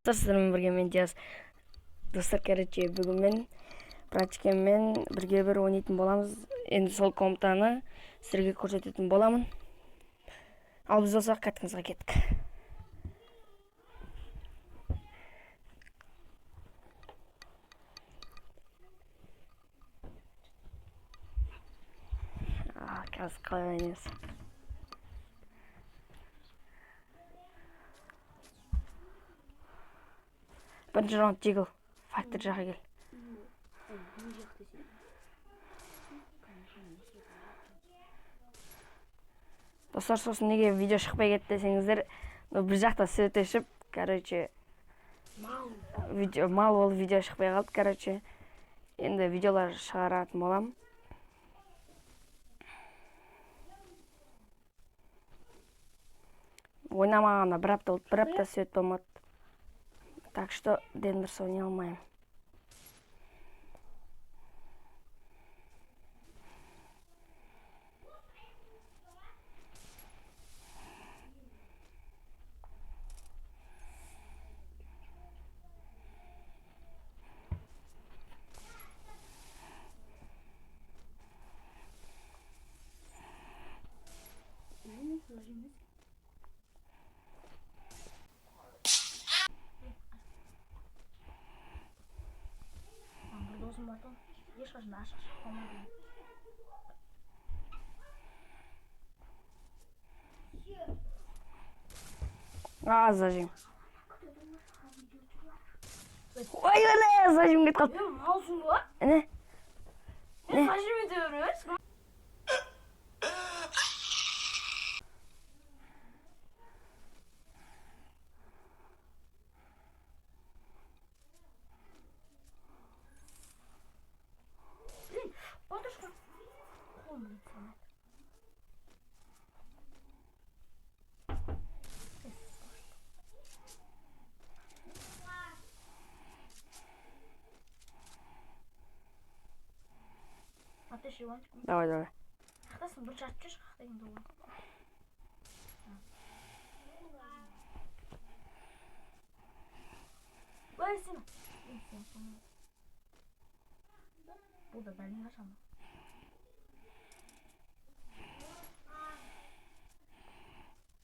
Достарым бірге мен Диас. Достар, короче, бүгін мен практикаммен бірге бір ойнайтын боламыз. Енді сол комнатаны сіздерге көрсететін боламын. Ал біз болсақ кәдімізге кеттік. Қазір қалай ойнаймыз. Бірінші раунд жегіл. Фактор жаққа кел. Достар, сосын неге видео шықпай кетті десеңіздер, бір жақта свет өшіп, короче, мал болып видео шықпай қалды, короче. Енді видеолар шығаратын болам. Ойнамағанда бір апта болды, бір апта свет болмады. Так что Дендерс ойнай алмайым. Ешқашан ашық шықпамайды. Зажим. Ой, зажим кетіп қалды. Алсың ба? Не? Зажим ете бермес? Батюшка. А ты еще Иванчик? Давай. Қақтасың, бір шарт жүрші қақтайын доғын. Ой, сен. Бұл да бәлін қашамын.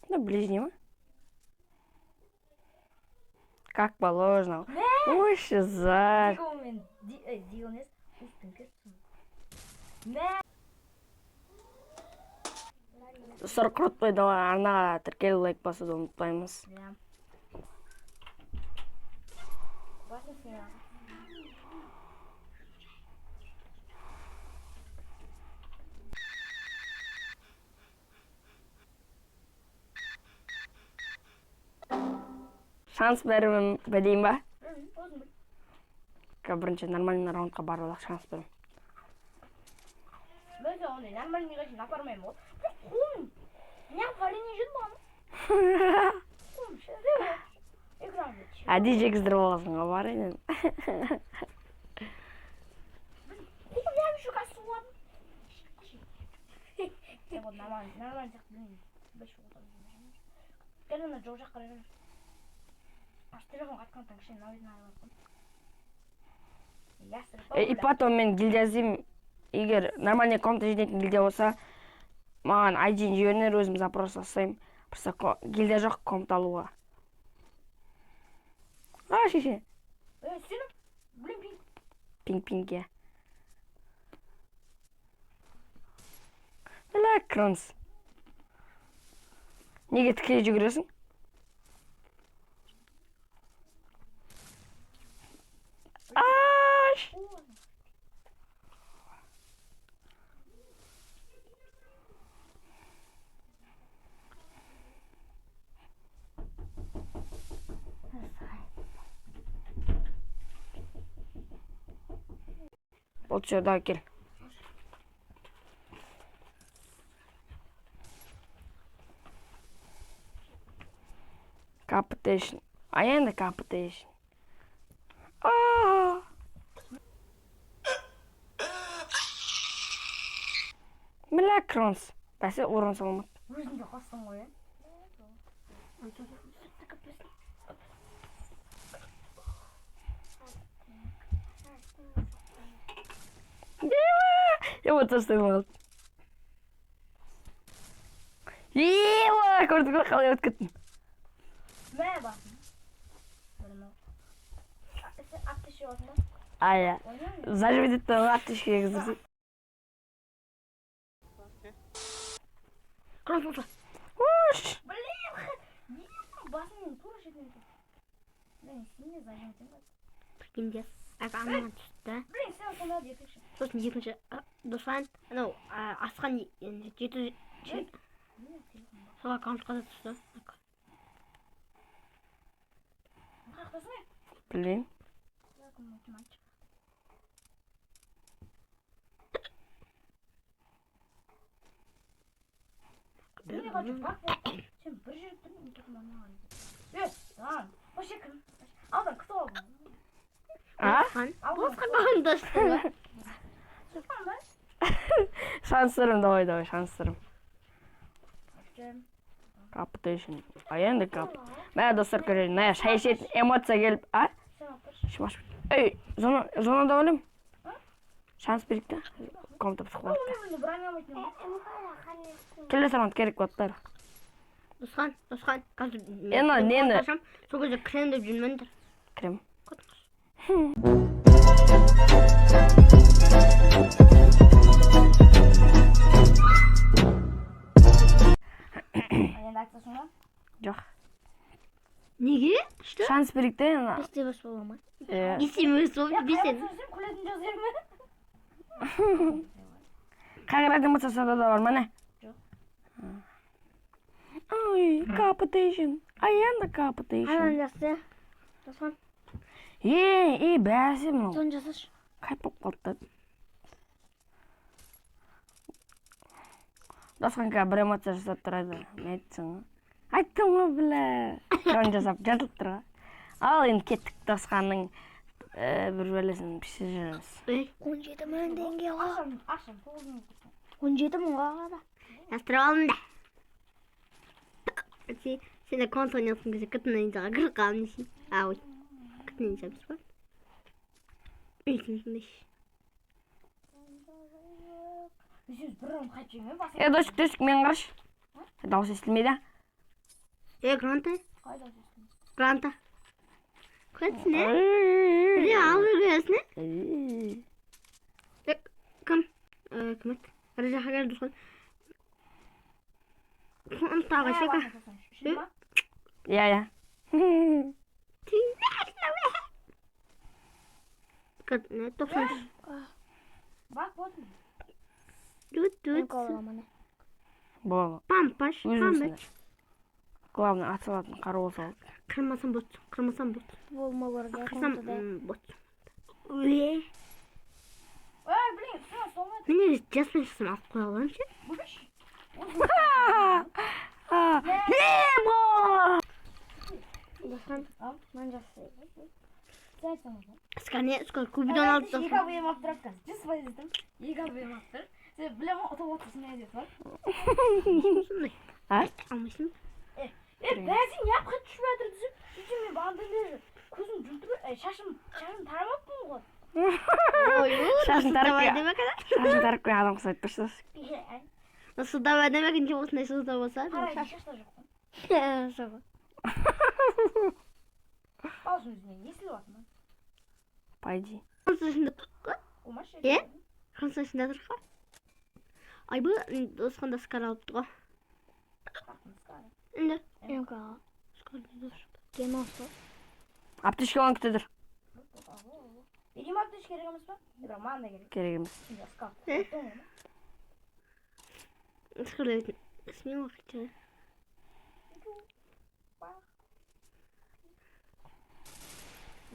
Ну, ближний, ма? Как положено. Ой, шизар. Дигл Достар, құртпай арнаға тіркелу лайк басуды ұмытпаймыз. Шанс беремін білейін ба? Бірінші нормальный раундқа баруға шанс беремін. Мен де ондай нормальныйға үшін апармаймын ғой. Құм! Мен варенье жедім баған. Құм, шеде ғой. Экран жеді. Әдей жегіздір болғасың ғой бар еден. Құм, мен еще қазір суладым. Мен ғой нормальный сияқты білмеймін. Бір шоу отырып. Кәлімді жоқ жаққа қарай. Телефон қатқандықтан кішкене навизін айырып. И потом мен гильдия іздеймін. Егер нормальный комната жинайтын гильдия болса, маған айдин жіберіңдер, өзім запрос жасаймын. Просто гильдия жоқ комната алуға. Шеше. Сенің? Блин, Пинг-пинг, я. Кронс. Неге тікелей жүгіресің? Вот сюда кел. Competition. I am the competition. Мілі Кронс. Бәсе орын салмады. Өзінде қастың ғой, эмоциясын алды. Көрдік қой қалай өтіп кеттің. Мә басын. Сен атты ішіп отын ба? Ая. Зажим етті атты ішке кіргізді. Блин, басын тура шетінен кетті. Блин, сенде зажим етен ба? Прикиньте, анаған түсті. Блин, сен сонда детекші. Сосын екінші Дуслан, анау асқан жеті сол аккаунтқа да түсті. Қақтасың ба? Білмеймін. Неге қачып бақ болды? Сен бір жүріп тұрмын, тұрманына қарайды. Дан, бұл ше кім? Алдан күтіп алдым. Босқа қандашты ба? Шыққан ба? Шансырым, давай, шансырым. Жем. Капитейшн. А енді кап. Мә достар көрейін. Мә шай ішетін эмоция келіп. А? Сен атыршы. Шымаш. Эй, зона да өлім. Шанс берік та. Комтап шықпады. Бұл броня өйтін ба? Келе саламат керек баттар. Дуслан, қазір Нені? сол кезде крем деп жүрмеңдер. Крем. Енді айтасың ба? Жоқ. Неге? Что? Шанс берік та. Бесте бас бола ма? Е. Бесеміз сол, бесен. Сөзім күлетін жазайым ба? Қағырат эмоциясында да бар ма, не? Жоқ. Ой, капитейшн. А енді капитейшн. Жасты. Дуслан, бәсі мұн. сон жасашы. Қайп болып қалды. Досқанға бір эмоция жасап тұрады. Не айтсың? Айттым ғой, біле. Крон жасап жатып тұрға. Ал енді кеттік Досқанның бір бәлесін піші жүріміз. 17 мың теңге ға. Ашам, тоғызын. 17 мыңға қада. Ястырып алдым да. Сен де конт ойнайсың кезде күтін ойынсаға кіріп қалын дейсің. Ой, күтін ойынсамыз ба? Үйсің Үзіз бір раунд қайтып жеңе басын. Досик, мен қараш. Дауыс естілмейді. Гранта? Қайда үзізсің? Гранта. Қайтсын, Біре алып өргесіне? Кім? Кім ет? Режаға келді Дуслан. Тағы шека. Я. Ne, 90. Bak botun. Düt. Болды. Пампаш. Өзімсіңдер. Главное, атсалатын қару болса. Кырмасам бот. Болмаларға Кырсам бот. Эй, блин, все, солнце. Мен жаспен шықсам алып қоя аламын ше? Будешь? Мен жасай. Сколько кубидон алып Екі абыйым аптырап қазір. Жүз пайыз естім. Екі абыйым аптырып. Сен білем отып отырсың не деді бар? Алмайсың? Бәзін япқа түшіп әтір түсіп. Сөйтсе мен бағандан бері көзім жүлтіріп, шашым тарамаппын ғой. Шашын тарып қой адам қысайды тұрсыз. Сылдау әдемек інше осындай сылдау болса. Қарай, шашта жоқ. Жоқ. Қалсын өзіне, есілі батын. Пойди. Қансашында тұрқы? Қомаш Қансашында тұрқы? Айбы, осқанда скар алып тұға. Үнді? Аптышке olan kütüdür. Benim ateş керек емес па? Роман да керек. Керек емес. Скар дейтін. Смело хотя.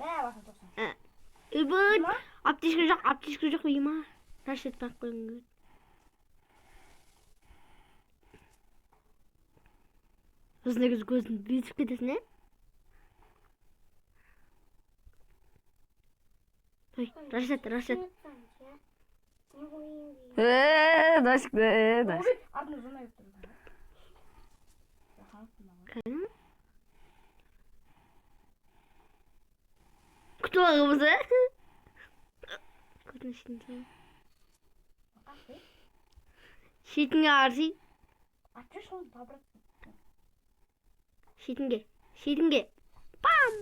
Мә, басын тоқсын. Үбіт! Аптешкі жоқ үйіма. Рашет бақ қойын көрді. Осындай көзін бүйтіп кетесін, Рашет. Досик, досик. Артына зона өп тұрды. Кәлім? Күтіп алғымыз, Көтін ішінде. Шетіңе қарсы. Атшы шоң табырат. Шетіңге. Пам!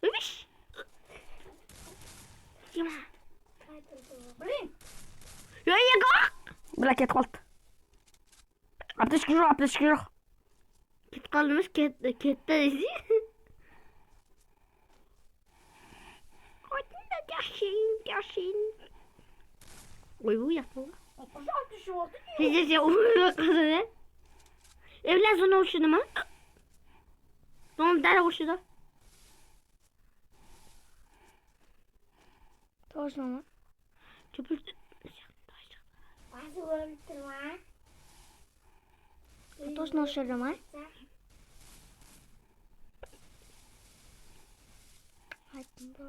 Үш! Блин! Ек! Бля, кетіп қалды. Аптечка жоқ. Кетіп қалды емес, кетті десе. Қойдыңда дәшейін. Ой, бұл яқты ғой. Қожа атшы болды. Сен ұлы қызы, не? Evlen sonra uçurdu mu? Sonra dere uçurdu. Точно ма? Çöpür. Bazı öldürme. Точно uçurdu mu? Hadi.